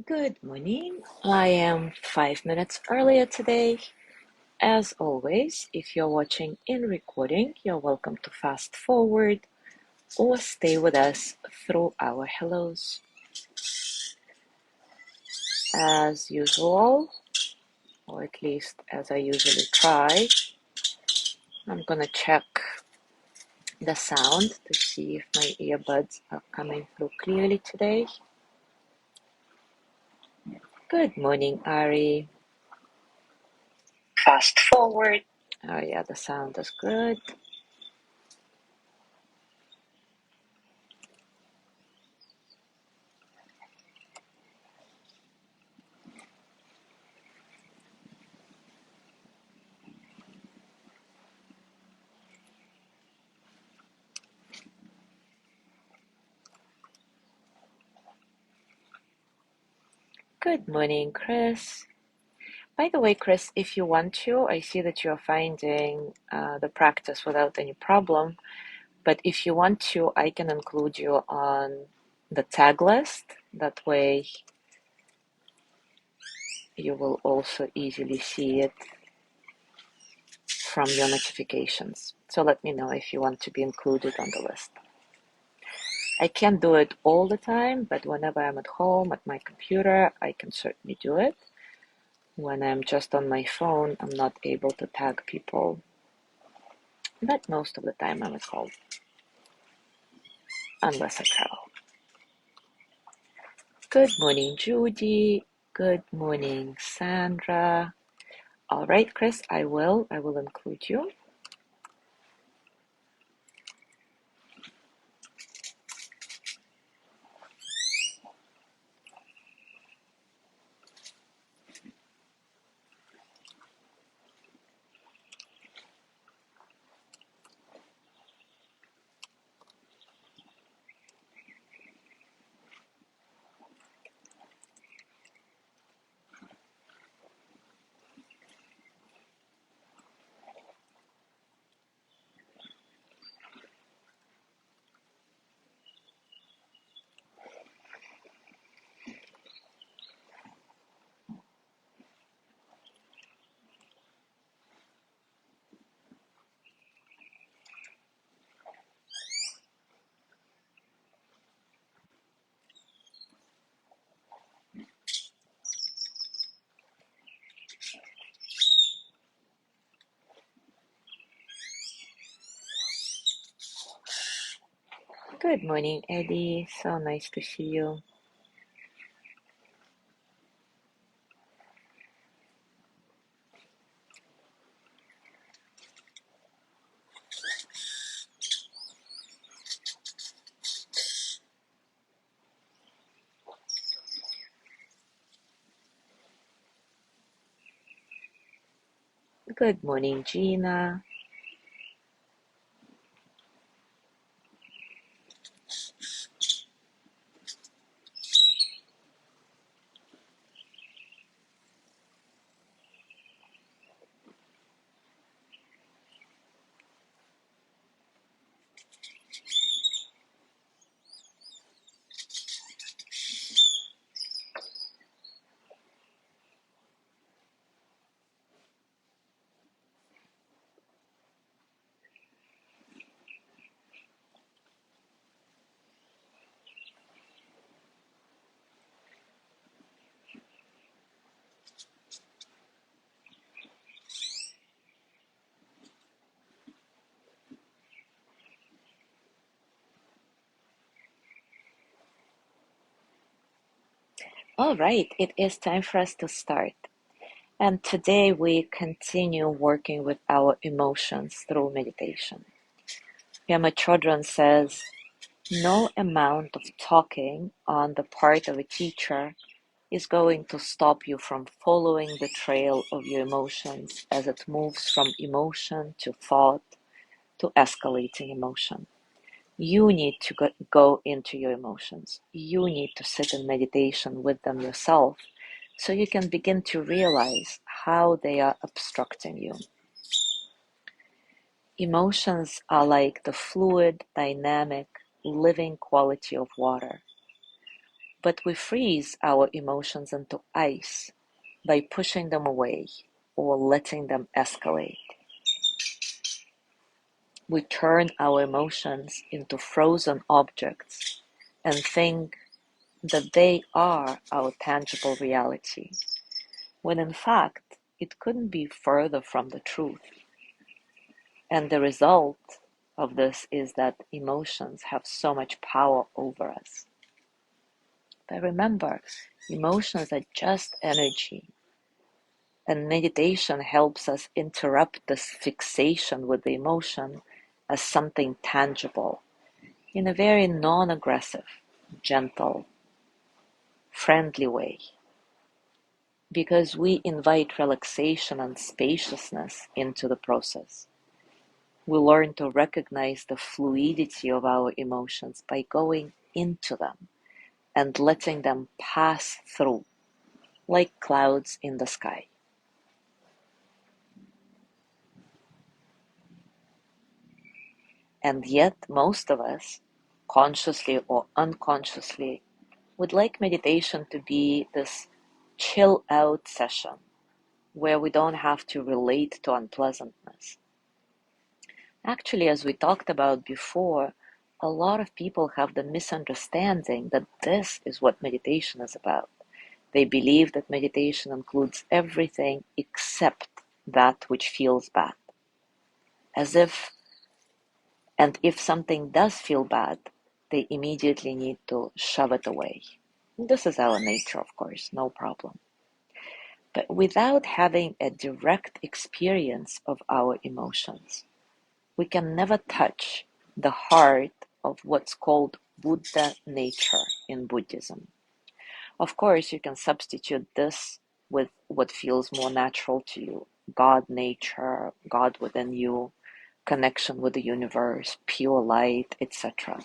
Good morning. I am 5 minutes earlier today. As always, if you're watching in recording, you're welcome to fast forward or stay with us through our hellos. As usual, or at least as I usually try, I'm gonna check the sound to see if my earbuds are coming through clearly today. Good morning, Ari. Fast forward. Oh yeah, the sound is good. Good morning, Chris. By the way, Chris, if you want to, I see that you're finding the practice without any problem. But if you want to, I can include you on the tag list. That way, you will also easily see it from your notifications. So let me know if you want to be included on the list. I can't do it all the time, but whenever I'm at home at my computer, I can certainly do it. When I'm just on my phone, I'm not able to tag people, but most of the time I'm at home, unless I travel. Good morning, Judy. Good morning, Sandra. All right, Chris, I will include you. Good morning, Eddie. So nice to see you. Good morning, Gina. All right, it is time for us to start. And today we continue working with our emotions through meditation. Pema Chodron says, no amount of talking on the part of a teacher is going to stop you from following the trail of your emotions as it moves from emotion to thought to escalating emotion. You need to go into your emotions. You need to sit in meditation with them yourself so you can begin to realize how they are obstructing you. Emotions are like the fluid, dynamic, living quality of water. But we freeze our emotions into ice by pushing them away or letting them escalate. We turn our emotions into frozen objects and think that they are our tangible reality, when in fact it couldn't be further from the truth. And the result of this is that emotions have so much power over us. But remember, emotions are just energy, and meditation helps us interrupt this fixation with the emotion as something tangible in a very non-aggressive, gentle, friendly way. Because we invite relaxation and spaciousness into the process. We learn to recognize the fluidity of our emotions by going into them and letting them pass through, like clouds in the sky. And yet, most of us, consciously or unconsciously, would like meditation to be this chill out session where we don't have to relate to unpleasantness. Actually, as we talked about before, a lot of people have the misunderstanding that this is what meditation is about. They believe that meditation includes everything except that which feels bad. As if, and if something does feel bad, they immediately need to shove it away. This is our nature, of course, no problem. But without having a direct experience of our emotions, we can never touch the heart of what's called Buddha nature in Buddhism. Of course, you can substitute this with what feels more natural to you: God nature, God within you, connection with the universe, pure light, etc.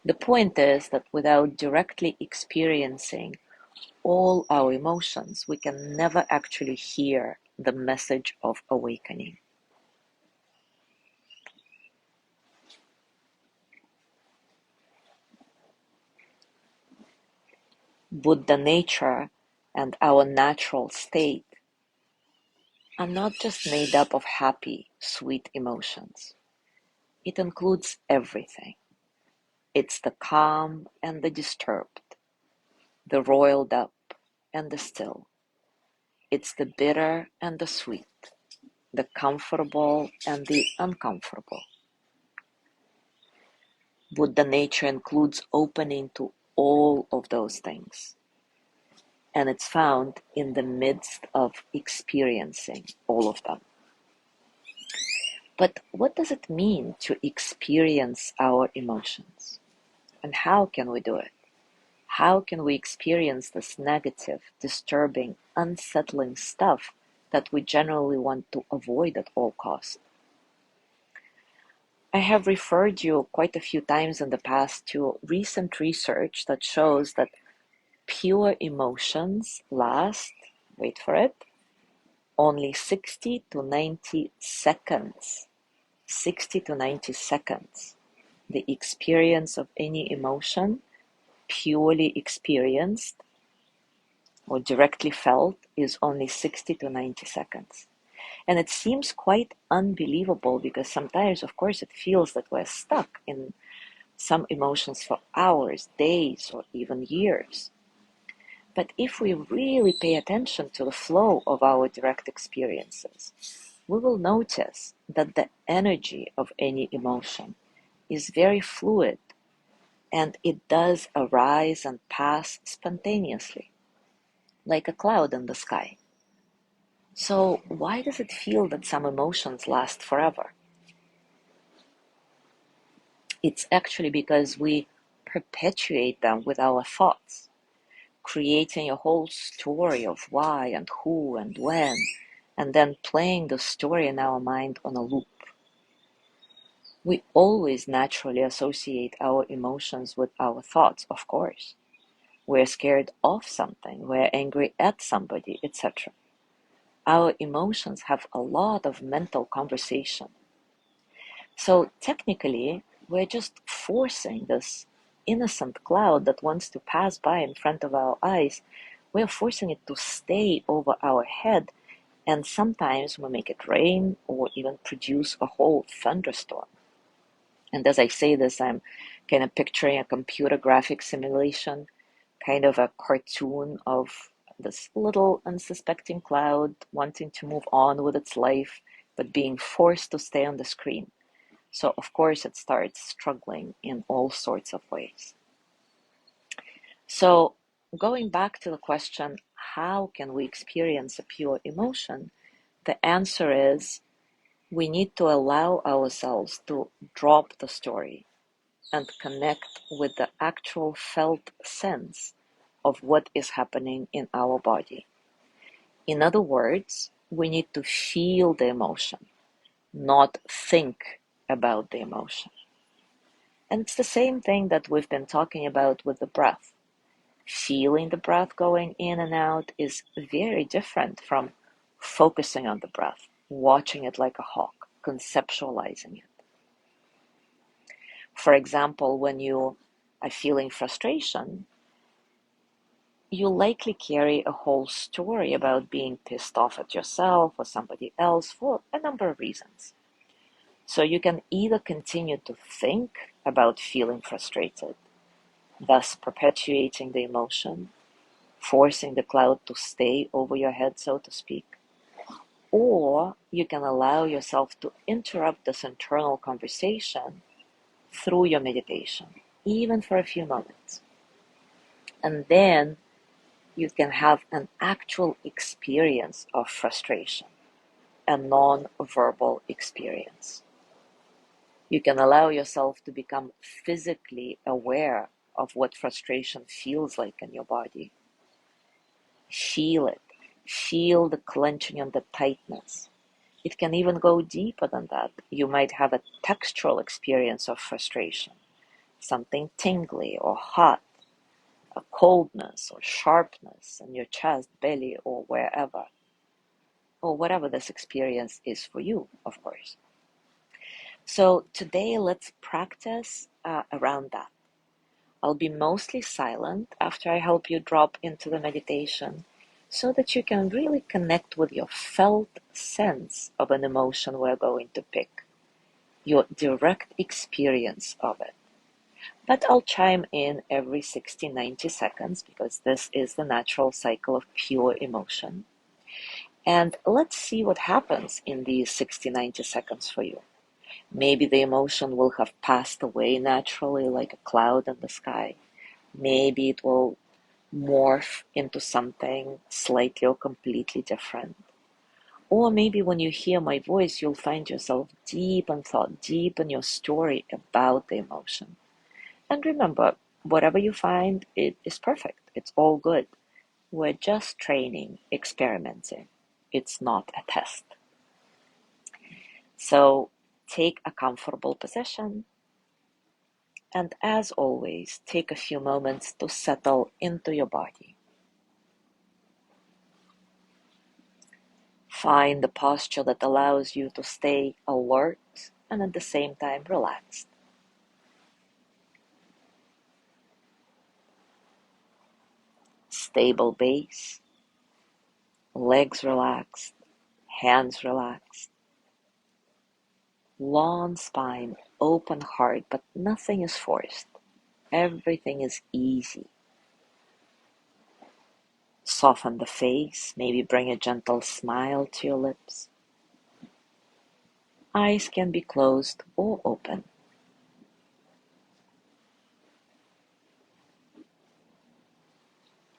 The point is that without directly experiencing all our emotions, we can never actually hear the message of awakening. Buddha nature and our natural state are not just made up of happy, sweet emotions. It includes everything. It's the calm and the disturbed, the roiled up and the still. It's the bitter and the sweet, the comfortable and the uncomfortable. Buddha nature includes opening to all of those things, and it's found in the midst of experiencing all of them. But what does it mean to experience our emotions? And how can we do it? How can we experience this negative, disturbing, unsettling stuff that we generally want to avoid at all costs? I have referred you quite a few times in the past to recent research that shows that pure emotions last, wait for it, only 60 to 90 seconds. 60 to 90 seconds. The experience of any emotion, purely experienced or directly felt, is only 60 to 90 seconds. And it seems quite unbelievable because sometimes, of course, it feels that we're stuck in some emotions for hours, days, or even years. But if we really pay attention to the flow of our direct experiences, we will notice that the energy of any emotion is very fluid and it does arise and pass spontaneously, like a cloud in the sky. So, why does it feel that some emotions last forever? It's actually because we perpetuate them with our thoughts, creating a whole story of why and who and when, and then playing the story in our mind on a loop. We always naturally associate our emotions with our thoughts, of course. We're scared of something, we're angry at somebody, etc. Our emotions have a lot of mental conversation. So technically, we're just forcing this innocent cloud that wants to pass by in front of our eyes, we are forcing it to stay over our head, and sometimes we make it rain or even produce a whole thunderstorm. And as I say this, I'm kind of picturing a computer graphic simulation, kind of a cartoon of this little unsuspecting cloud wanting to move on with its life, but being forced to stay on the screen. So, of course, it starts struggling in all sorts of ways. So, going back to the question, how can we experience a pure emotion? The answer is we need to allow ourselves to drop the story and connect with the actual felt sense of what is happening in our body. In other words, we need to feel the emotion, not think about the emotion. And it's the same thing that we've been talking about with the breath. Feeling the breath going in and out is very different from focusing on the breath, watching it like a hawk, conceptualizing it. For example, when you are feeling frustration, you likely carry a whole story about being pissed off at yourself or somebody else for a number of reasons. So you can either continue to think about feeling frustrated, thus perpetuating the emotion, forcing the cloud to stay over your head, so to speak, or you can allow yourself to interrupt this internal conversation through your meditation, even for a few moments. And then you can have an actual experience of frustration, a non-verbal experience. You can allow yourself to become physically aware of what frustration feels like in your body. Feel it. Feel the clenching and the tightness. It can even go deeper than that. You might have a textural experience of frustration, something tingly or hot, a coldness or sharpness in your chest, belly, or wherever, or whatever this experience is for you, of course. So today, let's practice around that. I'll be mostly silent after I help you drop into the meditation so that you can really connect with your felt sense of an emotion we're going to pick, your direct experience of it. But I'll chime in every 60, 90 seconds because this is the natural cycle of pure emotion. And let's see what happens in these 60, 90 seconds for you. Maybe the emotion will have passed away naturally like a cloud in the sky. Maybe it will morph into something slightly or completely different. Or maybe when you hear my voice, you'll find yourself deep in thought, deep in your story about the emotion. And remember, whatever you find, it is perfect. It's all good. We're just training, experimenting. It's not a test. So take a comfortable position. And as always, take a few moments to settle into your body. Find the posture that allows you to stay alert and at the same time relaxed. Stable base, legs relaxed, hands relaxed, long spine, open heart, but nothing is forced. Everything is easy. Soften the face, maybe bring a gentle smile to your lips. Eyes can be closed or open.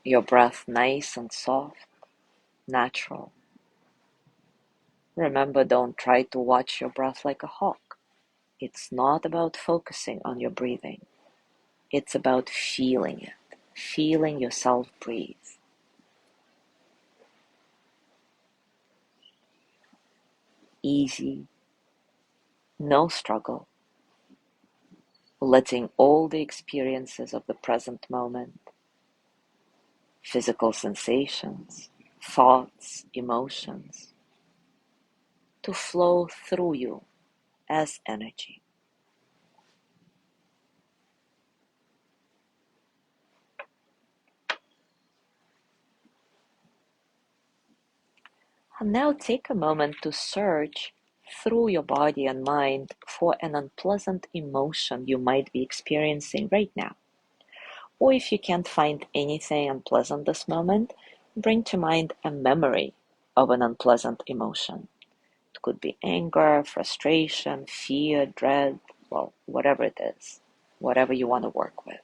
Your breath nice and soft, natural. Remember, don't try to watch your breath like a hawk. It's not about focusing on your breathing. It's about feeling it, feeling yourself breathe. Easy, no struggle. Letting all the experiences of the present moment, physical sensations, thoughts, emotions, to flow through you as energy. And now take a moment to search through your body and mind for an unpleasant emotion you might be experiencing right now. Or if you can't find anything unpleasant this moment, bring to mind a memory of an unpleasant emotion. It could be anger, frustration, fear, dread, well, whatever it is, whatever you want to work with.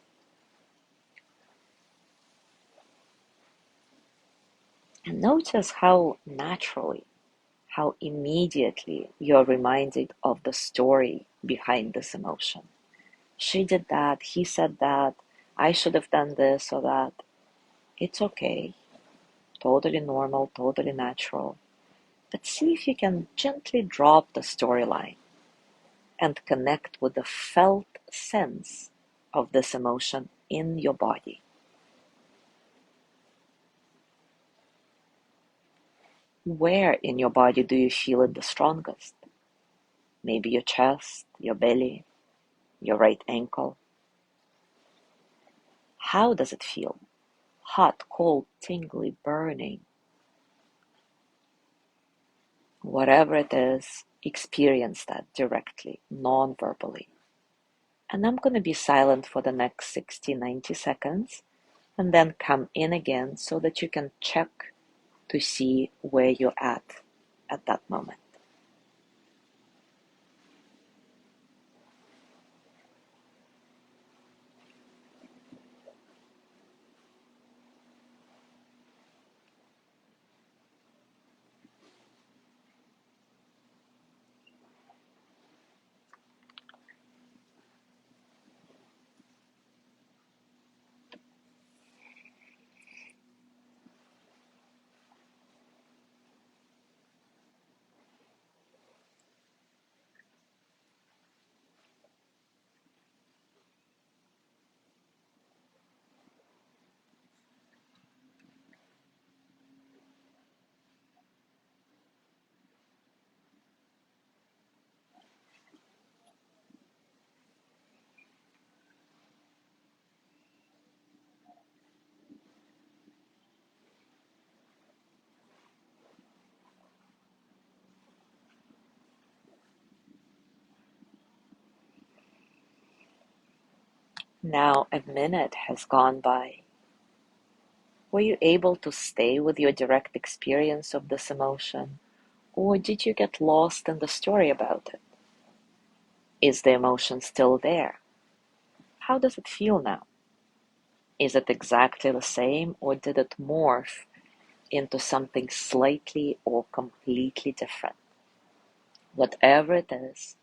And notice how naturally, how immediately you're reminded of the story behind this emotion. She did that, he said that, I should have done this or that. It's okay, totally normal, totally natural. But see if you can gently drop the storyline and connect with the felt sense of this emotion in your body. Where in your body do you feel it the strongest? Maybe your chest, your belly, your right ankle. How does it feel? Hot, cold, tingly, burning? Whatever it is, experience that directly, non-verbally. And I'm going to be silent for the next 60, 90 seconds and then come in again so that you can check to see where you're at that moment. Now a minute has gone by. Were you able to stay with your direct experience of this emotion, or did you get lost in the story about it? Is the emotion still there? How does it feel now? Is it exactly the same, or did it morph into something slightly or completely different? Whatever it is,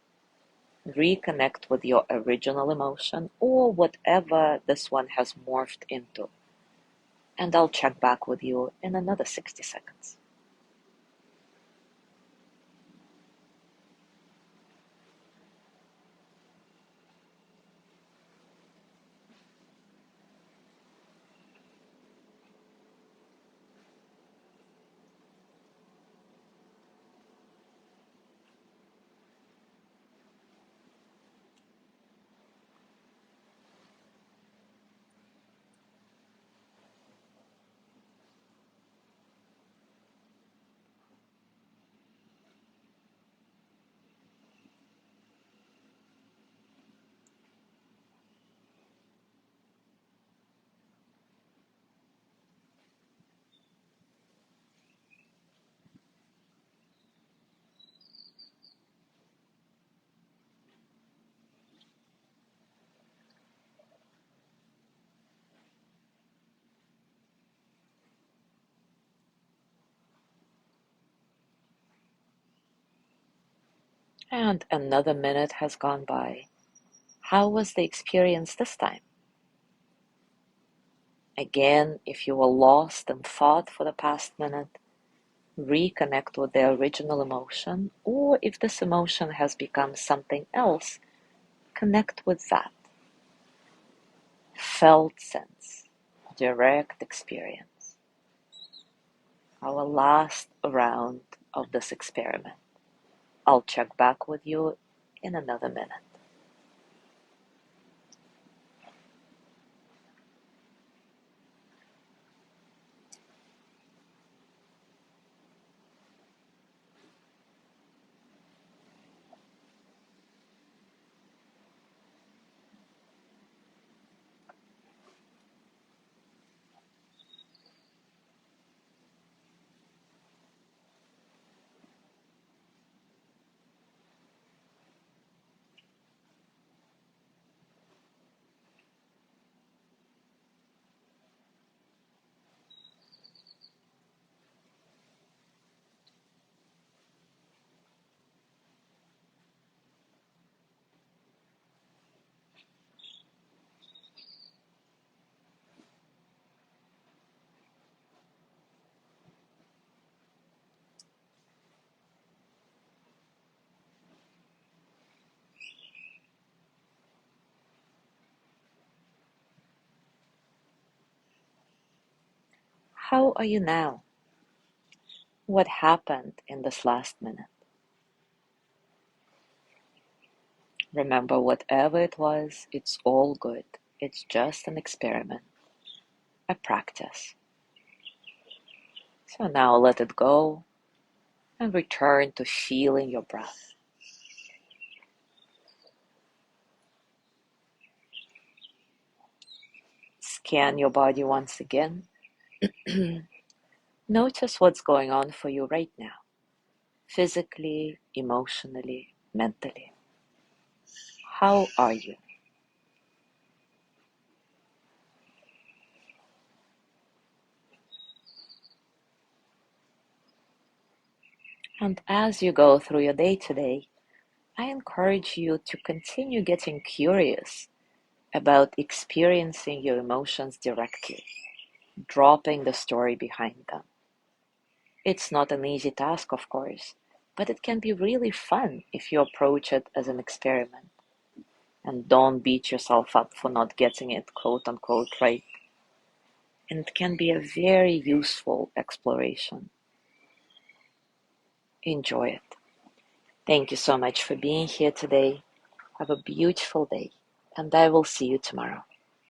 reconnect with your original emotion or whatever this one has morphed into. And I'll check back with you in another 60 seconds. And another minute has gone by. How was the experience this time? Again, if you were lost in thought for the past minute, reconnect with the original emotion, or if this emotion has become something else, connect with that. Felt sense, direct experience. Our last round of this experiment. I'll check back with you in another minute. How are you now? What happened in this last minute? Remember, whatever it was, it's all good. It's just an experiment, a practice. So now let it go and return to feeling your breath. Scan your body once again. Notice what's going on for you right now, physically, emotionally, mentally. How are you? And as you go through your day today, I encourage you to continue getting curious about experiencing your emotions directly, dropping the story behind them. It's not an easy task, of course, but it can be really fun if you approach it as an experiment. And don't beat yourself up for not getting it quote unquote right. And it can be a very useful exploration. Enjoy it. Thank you so much for being here today. Have a beautiful day, and I will see you tomorrow.